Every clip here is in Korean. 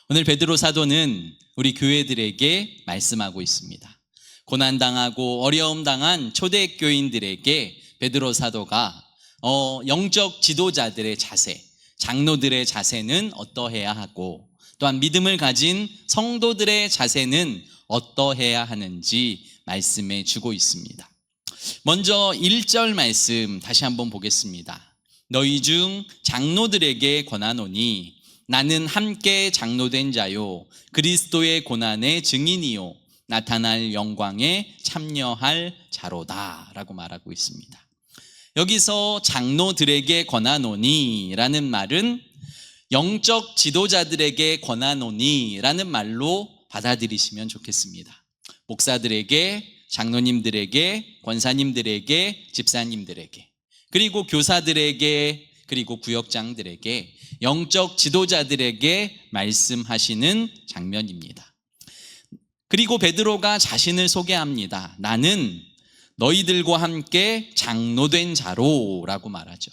오늘 베드로 사도는 우리 교회들에게 말씀하고 있습니다. 고난당하고 어려움 당한 초대교인들에게 베드로 사도가 영적 지도자들의 자세, 장로들의 자세는 어떠해야 하고, 또한 믿음을 가진 성도들의 자세는 어떠해야 하는지 말씀해 주고 있습니다. 먼저 1절 말씀 다시 한번 보겠습니다. 너희 중 장로들에게 권하노니 나는 함께 장로된 자요 그리스도의 고난의 증인이요 나타날 영광에 참여할 자로다 라고 말하고 있습니다. 여기서 장로들에게 권하노니 라는 말은 영적 지도자들에게 권하노니 라는 말로 받아들이시면 좋겠습니다. 목사들에게, 장로님들에게, 권사님들에게, 집사님들에게, 그리고 교사들에게, 그리고 구역장들에게, 영적 지도자들에게 말씀하시는 장면입니다. 그리고 베드로가 자신을 소개합니다. 나는 너희들과 함께 장로된 자로 라고 말하죠.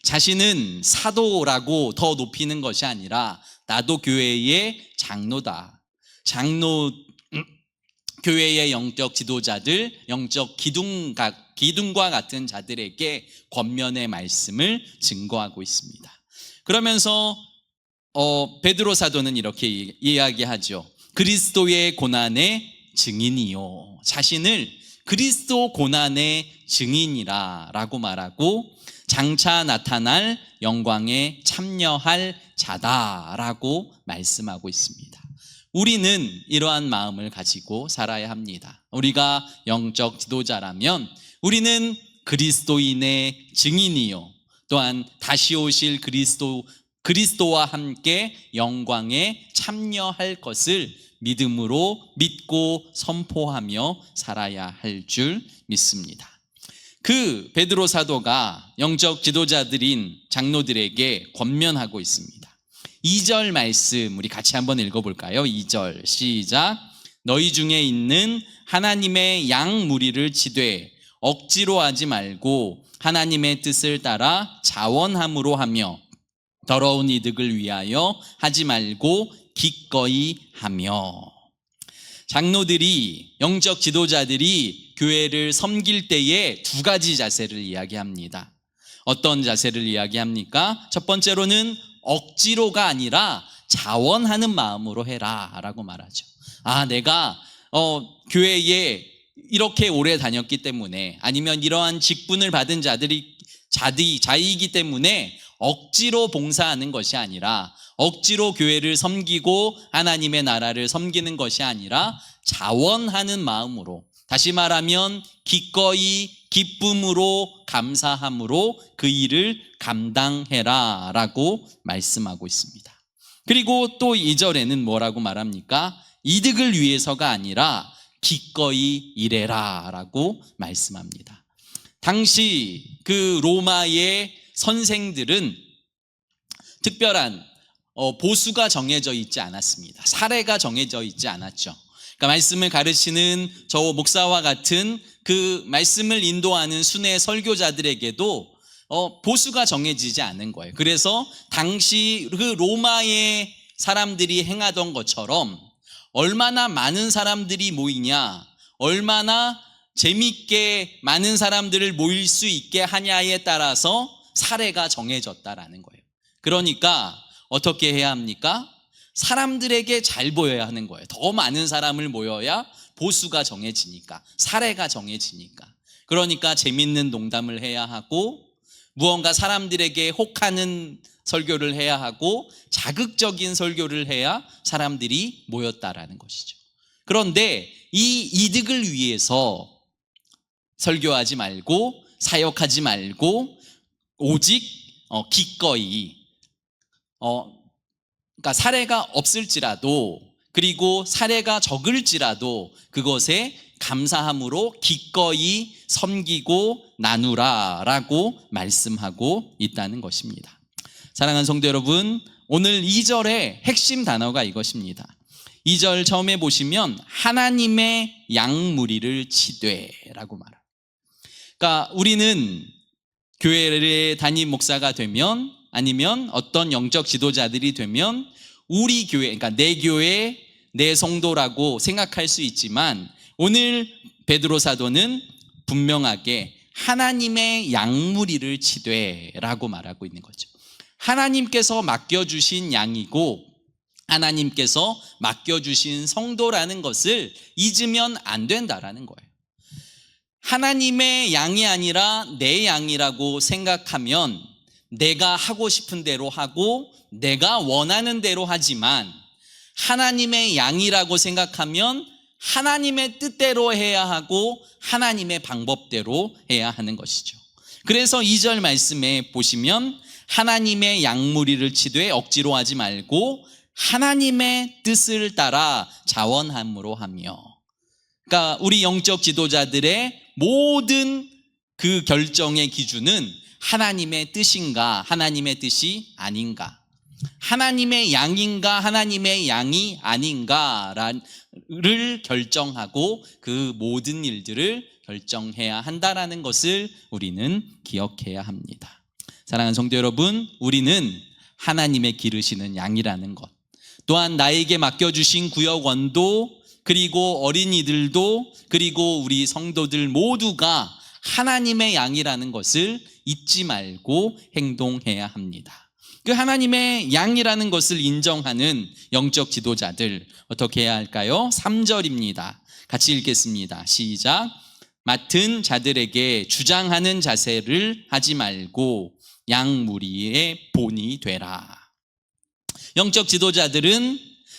자신은 사도라고 더 높이는 것이 아니라 나도 교회의 장로다. 교회의 영적 지도자들, 영적 기둥과 같은 자들에게 권면의 말씀을 증거하고 있습니다. 그러면서 베드로 사도는 이렇게 이야기하죠. 그리스도의 고난의 증인이요. 자신을 그리스도 고난의 증인이라 라고 말하고, 장차 나타날 영광에 참여할 자다라고 말씀하고 있습니다. 우리는 이러한 마음을 가지고 살아야 합니다. 우리가 영적 지도자라면 우리는 그리스도인의 증인이요, 또한 다시 오실 그리스도와 함께 영광에 참여할 것을 믿음으로 믿고 선포하며 살아야 할 줄 믿습니다. 그 베드로 사도가 영적 지도자들인 장로들에게 권면하고 있습니다. 2절 말씀 우리 같이 한번 읽어볼까요? 2절 시작. 너희 중에 있는 하나님의 양 무리를 치되 억지로 하지 말고 하나님의 뜻을 따라 자원함으로 하며 더러운 이득을 위하여 하지 말고 기꺼이 하며. 장로들이, 영적 지도자들이 교회를 섬길 때에 두 가지 자세를 이야기합니다. 어떤 자세를 이야기합니까? 첫 번째로는 억지로가 아니라 자원하는 마음으로 해라 라고 말하죠. 내가 교회에 이렇게 오래 다녔기 때문에, 아니면 이러한 직분을 받은 자이기 때문에 억지로 봉사하는 것이 아니라, 억지로 교회를 섬기고 하나님의 나라를 섬기는 것이 아니라 자원하는 마음으로, 다시 말하면 기꺼이 기쁨으로 감사함으로 그 일을 감당해라 라고 말씀하고 있습니다. 그리고 또 2절에는 뭐라고 말합니까? 이득을 위해서가 아니라 기꺼이 일해라 라고 말씀합니다. 당시 그 로마의 선생들은 특별한 보수가 정해져 있지 않았습니다. 사례가 정해져 있지 않았죠. 그러니까 말씀을 가르치는 저 목사와 같은 그 말씀을 인도하는 순회 설교자들에게도 보수가 정해지지 않은 거예요. 그래서 당시 그 로마의 사람들이 행하던 것처럼 얼마나 많은 사람들이 모이냐, 얼마나 재밌게 많은 사람들을 모일 수 있게 하냐에 따라서 사례가 정해졌다라는 거예요. 그러니까 어떻게 해야 합니까? 사람들에게 잘 보여야 하는 거예요. 더 많은 사람을 모여야 보수가 정해지니까, 사례가 정해지니까. 그러니까 재밌는 농담을 해야 하고, 무언가 사람들에게 혹하는 설교를 해야 하고, 자극적인 설교를 해야 사람들이 모였다라는 것이죠. 그런데 이 이득을 위해서 설교하지 말고, 사역하지 말고, 오직 기꺼이, 그러니까 사례가 없을지라도, 그리고 사례가 적을지라도 그것에 감사함으로 기꺼이 섬기고 나누라 라고 말씀하고 있다는 것입니다. 사랑하는 성도 여러분, 오늘 2절의 핵심 단어가 이것입니다. 2절 처음에 보시면 하나님의 양무리를 치되 라고 말합니다. 그러니까 우리는 교회의 담임 목사가 되면, 아니면 어떤 영적 지도자들이 되면 우리 교회, 그러니까 내 교회, 내 성도라고 생각할 수 있지만 오늘 베드로 사도는 분명하게 하나님의 양무리를 치되라고 말하고 있는 거죠. 하나님께서 맡겨주신 양이고 하나님께서 맡겨주신 성도라는 것을 잊으면 안 된다라는 거예요. 하나님의 양이 아니라 내 양이라고 생각하면 내가 하고 싶은 대로 하고 내가 원하는 대로 하지만, 하나님의 양이라고 생각하면 하나님의 뜻대로 해야 하고 하나님의 방법대로 해야 하는 것이죠. 그래서 2절 말씀에 보시면 하나님의 양무리를 치되 억지로 하지 말고 하나님의 뜻을 따라 자원함으로 하며. 그러니까 우리 영적 지도자들의 모든 그 결정의 기준은 하나님의 뜻인가 하나님의 뜻이 아닌가, 하나님의 양인가 하나님의 양이 아닌가를 결정하고 그 모든 일들을 결정해야 한다라는 것을 우리는 기억해야 합니다. 사랑하는 성도 여러분, 우리는 하나님의 기르시는 양이라는 것, 또한 나에게 맡겨주신 구역원도, 그리고 어린이들도, 그리고 우리 성도들 모두가 하나님의 양이라는 것을 잊지 말고 행동해야 합니다. 그 하나님의 양이라는 것을 인정하는 영적 지도자들 어떻게 해야 할까요? 3절입니다. 같이 읽겠습니다. 시작. 맡은 자들에게 주장하는 자세를 하지 말고 양무리의 본이 되라. 영적 지도자들은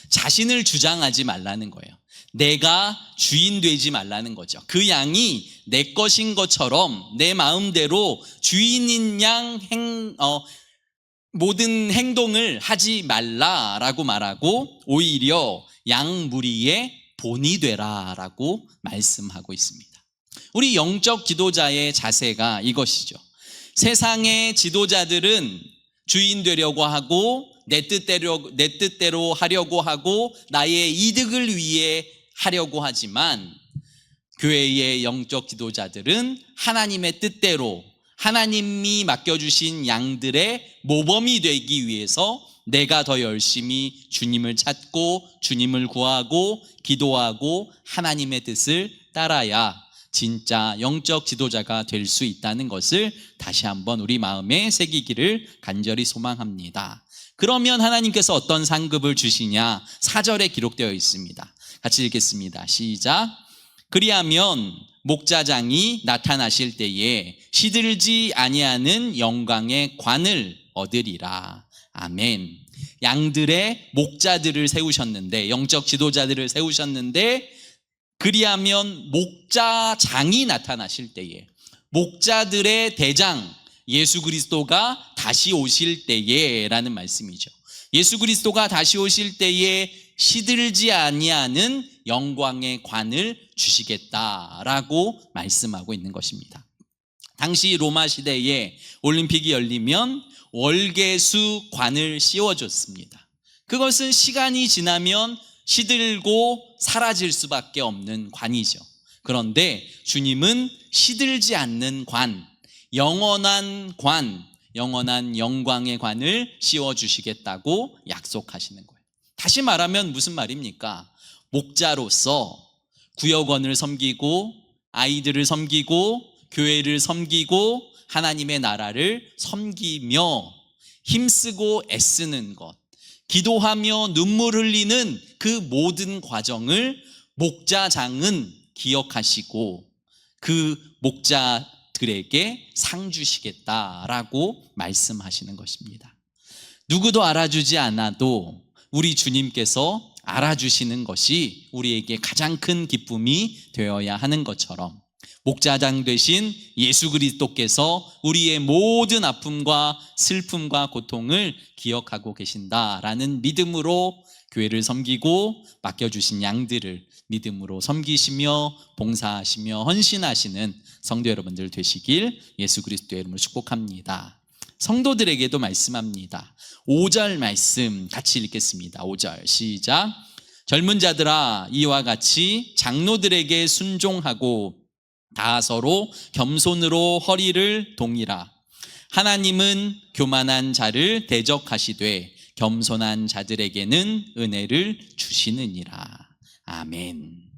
자신을 주장하지 말라는 거예요. 내가 주인 되지 말라는 거죠. 그 양이 내 것인 것처럼 내 마음대로 주인인 양 모든 행동을 하지 말라라고 말하고 오히려 양무리의 본이 되라라고 말씀하고 있습니다. 우리 영적 지도자의 자세가 이것이죠. 세상의 지도자들은 주인 되려고 하고 내 뜻대로 하려고 하고 나의 이득을 위해 하려고 하지만, 교회의 영적 지도자들은 하나님의 뜻대로 하나님이 맡겨주신 양들의 모범이 되기 위해서 내가 더 열심히 주님을 찾고 주님을 구하고 기도하고 하나님의 뜻을 따라야 진짜 영적 지도자가 될 수 있다는 것을 다시 한번 우리 마음에 새기기를 간절히 소망합니다. 그러면 하나님께서 어떤 상급을 주시냐? 4절에 기록되어 있습니다. 같이 읽겠습니다. 시작. 그리하면 목자장이 나타나실 때에 시들지 아니하는 영광의 관을 얻으리라. 아멘. 양들의 목자들을 세우셨는데, 영적 지도자들을 세우셨는데, 그리하면 목자장이 나타나실 때에, 목자들의 대장 예수 그리스도가 다시 오실 때에 라는 말씀이죠. 예수 그리스도가 다시 오실 때에 시들지 아니하는 영광의 관을 주시겠다라고 말씀하고 있는 것입니다. 당시 로마 시대에 올림픽이 열리면 월계수 관을 씌워줬습니다. 그것은 시간이 지나면 시들고 사라질 수밖에 없는 관이죠. 그런데 주님은 시들지 않는 관, 영원한 관, 영원한 영광의 관을 씌워주시겠다고 약속하시는 거예요. 다시 말하면 무슨 말입니까? 목자로서 구역원을 섬기고 아이들을 섬기고 교회를 섬기고 하나님의 나라를 섬기며 힘쓰고 애쓰는 것, 기도하며 눈물 흘리는 그 모든 과정을 목자장은 기억하시고 그 목자들에게 상 주시겠다라고 말씀하시는 것입니다. 누구도 알아주지 않아도 우리 주님께서 알아주시는 것이 우리에게 가장 큰 기쁨이 되어야 하는 것처럼, 목자장 되신 예수 그리스도께서 우리의 모든 아픔과 슬픔과 고통을 기억하고 계신다라는 믿음으로 교회를 섬기고 맡겨주신 양들을 믿음으로 섬기시며 봉사하시며 헌신하시는 성도 여러분들 되시길 예수 그리스도의 이름으로 축복합니다. 성도들에게도 말씀합니다. 5절 말씀 같이 읽겠습니다. 5절 시작. 젊은 자들아 이와 같이 장로들에게 순종하고 다 서로 겸손으로 허리를 동이라. 하나님은 교만한 자를 대적하시되 겸손한 자들에게는 은혜를 주시느니라. 아멘.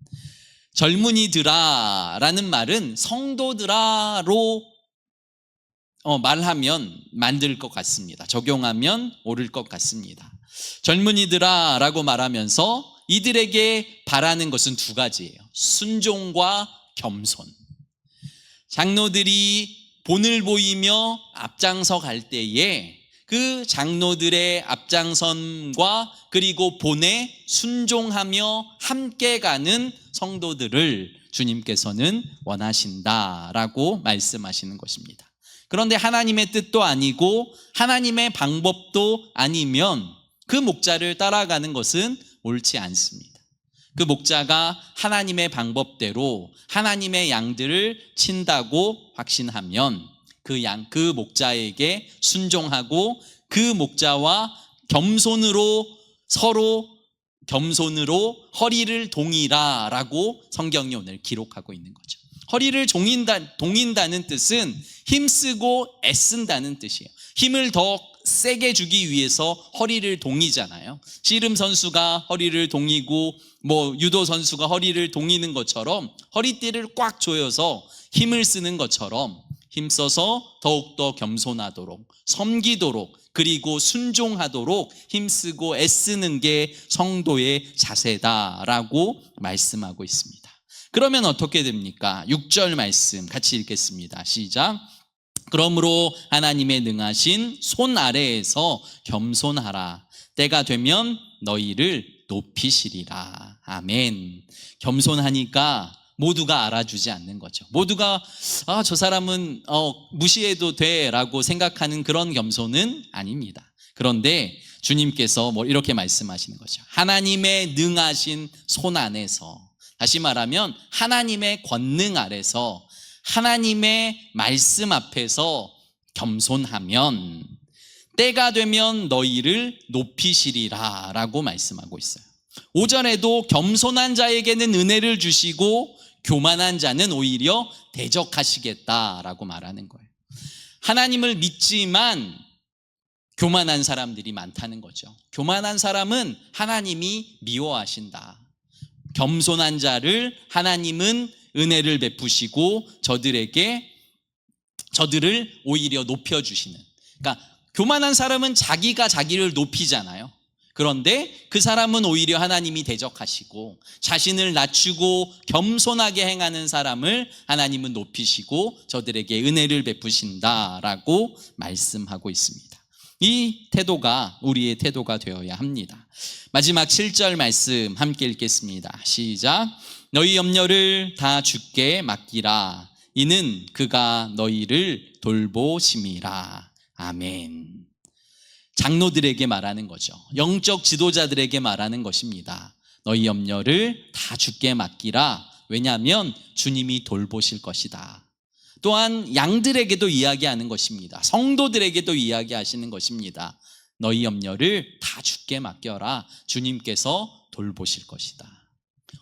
젊은이들아 라는 말은 성도들아로 말하면 만들 것 같습니다. 적용하면 옳을 것 같습니다. 젊은이들아 라고 말하면서 이들에게 바라는 것은 두 가지예요. 순종과 겸손. 장로들이 본을 보이며 앞장서 갈 때에 그 장로들의 앞장선과 그리고 본에 순종하며 함께 가는 성도들을 주님께서는 원하신다라고 말씀하시는 것입니다. 그런데 하나님의 뜻도 아니고 하나님의 방법도 아니면 그 목자를 따라가는 것은 옳지 않습니다. 그 목자가 하나님의 방법대로 하나님의 양들을 친다고 확신하면 그 목자에게 순종하고 그 목자와 서로 겸손으로 허리를 동이라라고 성경이 오늘 기록하고 있는 거죠. 허리를 동인다는 뜻은 힘쓰고 애쓴다는 뜻이에요. 힘을 더 세게 주기 위해서 허리를 동이잖아요. 씨름 선수가 허리를 동이고 유도 선수가 허리를 동이는 것처럼 허리띠를 꽉 조여서 힘을 쓰는 것처럼 힘써서 더욱더 겸손하도록 섬기도록 그리고 순종하도록 힘쓰고 애쓰는 게 성도의 자세다라고 말씀하고 있습니다. 그러면 어떻게 됩니까? 6절 말씀 같이 읽겠습니다. 시작. 그러므로 하나님의 능하신 손 아래에서 겸손하라. 때가 되면 너희를 높이시리라. 아멘. 겸손하니까 모두가 알아주지 않는 거죠. 모두가 저 사람은 무시해도 돼라고 생각하는 그런 겸손은 아닙니다. 그런데 주님께서 이렇게 말씀하시는 거죠. 하나님의 능하신 손 안에서, 다시 말하면 하나님의 권능 아래서, 하나님의 말씀 앞에서 겸손하면 때가 되면 너희를 높이시리라 라고 말씀하고 있어요. 5절에도 겸손한 자에게는 은혜를 주시고 교만한 자는 오히려 대적하시겠다라고 말하는 거예요. 하나님을 믿지만 교만한 사람들이 많다는 거죠. 교만한 사람은 하나님이 미워하신다. 겸손한 자를 하나님은 은혜를 베푸시고 저들을 오히려 높여주시는. 그러니까 교만한 사람은 자기가 자기를 높이잖아요. 그런데 그 사람은 오히려 하나님이 대적하시고 자신을 낮추고 겸손하게 행하는 사람을 하나님은 높이시고 저들에게 은혜를 베푸신다라고 말씀하고 있습니다. 이 태도가 우리의 태도가 되어야 합니다. 마지막 7절 말씀 함께 읽겠습니다. 시작. 너희 염려를 다 주께 맡기라. 이는 그가 너희를 돌보심이라. 아멘. 장로들에게 말하는 거죠. 영적 지도자들에게 말하는 것입니다. 너희 염려를 다 주께 맡기라. 왜냐하면 주님이 돌보실 것이다. 또한 양들에게도 이야기하는 것입니다. 성도들에게도 이야기하시는 것입니다. 너희 염려를 다 주께 맡겨라. 주님께서 돌보실 것이다.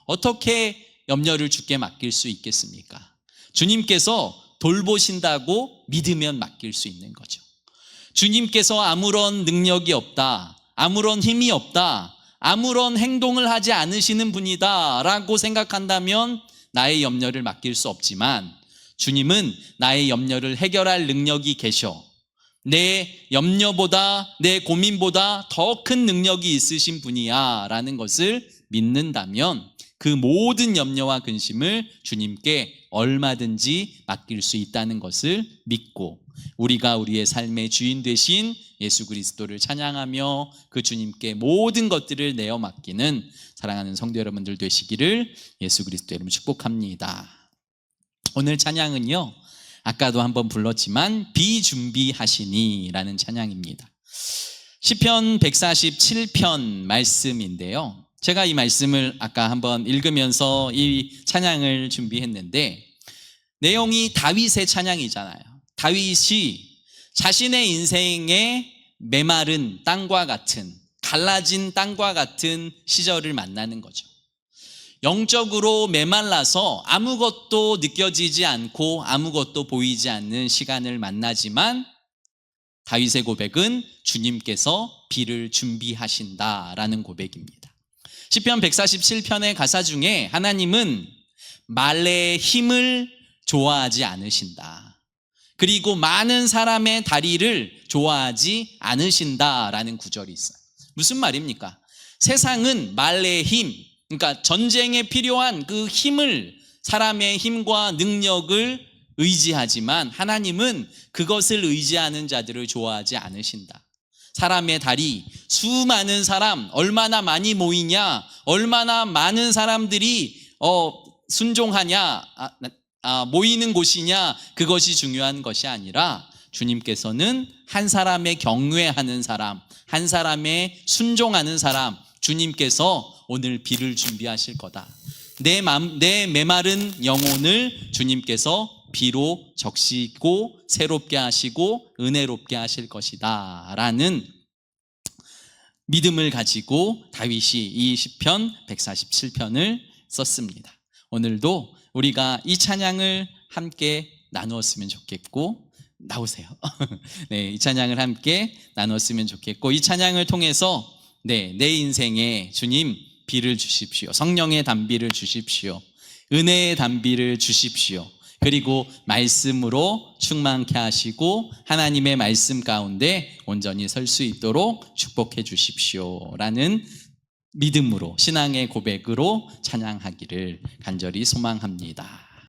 어떻게 염려를 주께 맡길 수 있겠습니까? 주님께서 돌보신다고 믿으면 맡길 수 있는 거죠. 주님께서 아무런 능력이 없다, 아무런 힘이 없다, 아무런 행동을 하지 않으시는 분이다 라고 생각한다면 나의 염려를 맡길 수 없지만 주님은 나의 염려를 해결할 능력이 계셔 내 염려보다 내 고민보다 더 큰 능력이 있으신 분이야 라는 것을 믿는다면 그 모든 염려와 근심을 주님께 얼마든지 맡길 수 있다는 것을 믿고 우리가 우리의 삶의 주인 되신 예수 그리스도를 찬양하며 그 주님께 모든 것들을 내어 맡기는 사랑하는 성도 여러분들 되시기를 예수 그리스도 이름으로 축복합니다. 오늘 찬양은요, 아까도 한번 불렀지만 비준비하시니 라는 찬양입니다. 시편 147편 말씀인데요, 제가 이 말씀을 아까 한번 읽으면서 이 찬양을 준비했는데 내용이 다윗의 찬양이잖아요. 다윗이 자신의 인생의 메마른 땅과 같은, 갈라진 땅과 같은 시절을 만나는 거죠. 영적으로 메말라서 아무것도 느껴지지 않고 아무것도 보이지 않는 시간을 만나지만 다윗의 고백은 주님께서 비를 준비하신다라는 고백입니다. 시편 147편의 가사 중에 하나님은 말의 힘을 좋아하지 않으신다. 그리고 많은 사람의 다리를 좋아하지 않으신다라는 구절이 있어요. 무슨 말입니까? 세상은 말의 힘, 그러니까 전쟁에 필요한 그 힘을, 사람의 힘과 능력을 의지하지만 하나님은 그것을 의지하는 자들을 좋아하지 않으신다. 사람의 다리, 수많은 사람, 얼마나 많이 모이냐, 얼마나 많은 사람들이 순종하냐, 모이는 곳이냐, 그것이 중요한 것이 아니라 주님께서는 한 사람의 경외하는 사람, 한 사람의 순종하는 사람, 주님께서 오늘 비를 준비하실 거다. 내 메마른 영혼을 주님께서 비로 적시고 새롭게 하시고 은혜롭게 하실 것이다 라는 믿음을 가지고 다윗이 이 시편 147편을 썼습니다. 오늘도 우리가 이 찬양을 함께 나누었으면 좋겠고, 나오세요. 네, 이 찬양을 함께 나누었으면 좋겠고, 이 찬양을 통해서 내 인생에 주님 비를 주십시오. 성령의 단비를 주십시오. 은혜의 단비를 주십시오. 그리고 말씀으로 충만케 하시고 하나님의 말씀 가운데 온전히 설 수 있도록 축복해 주십시오 라는 믿음으로, 신앙의 고백으로 찬양하기를 간절히 소망합니다.